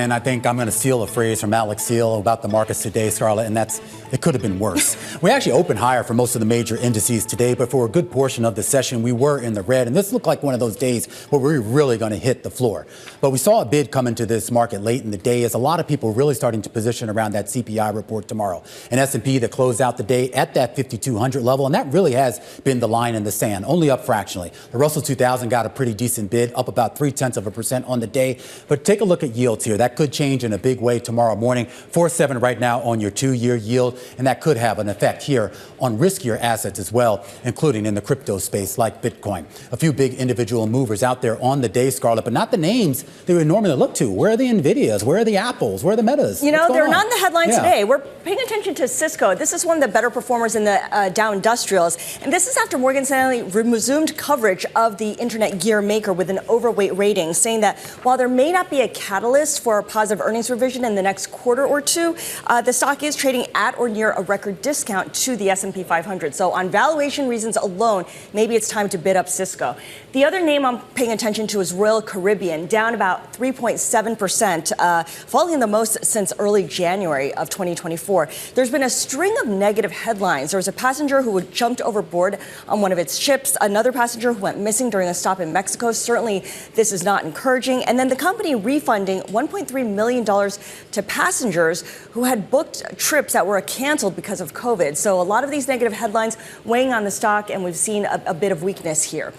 And I think I'm going to steal a phrase from Alex Seal about the markets today, Scarlett, and that's, it could have been worse. We actually opened higher for most of the major indices today, but for a good portion of the session, we were in the red. And this looked like one of those days where we're really going to hit the floor. But we saw a bid come into this market late in the day as a lot of people really starting to position around that CPI report tomorrow. And S&P that closed out the day at that 5,200 level, and that really has been the line in the sand, only up fractionally. The Russell 2000 got a pretty decent bid, up about 0.3% on the day. But take a look at yields here. That could change in a big way tomorrow morning. 4.7 right now on your 2-year yield, and that could have an effect here on riskier assets as well, including in the crypto space like Bitcoin. A few big individual movers out there on the day, Scarlett, but not the names that we normally look to. Where are the Nvidias? Where are the Apples? Where are the Metas? You know, they're not in the headlines today. We're paying attention to Cisco. This is one of the better performers in the Dow Industrials, and this is after Morgan Stanley resumed coverage of the internet gear maker with an overweight rating, saying that while there may not be a catalyst for a positive earnings revision in the next quarter or two, the stock is trading at or near a record discount to the S&P 500. So on valuation reasons alone, maybe it's time to bid up Cisco. The other name I'm paying attention to is Royal Caribbean, down about 3.7%, falling the most since early January of 2024. There's been a string of negative headlines. There was a passenger who jumped overboard on one of its ships, another passenger who went missing during a stop in Mexico. Certainly, this is not encouraging. And then the company refunding $1.3 million to passengers who had booked trips that were canceled because of COVID. So a lot of these negative headlines weighing on the stock, and we've seen a bit of weakness here.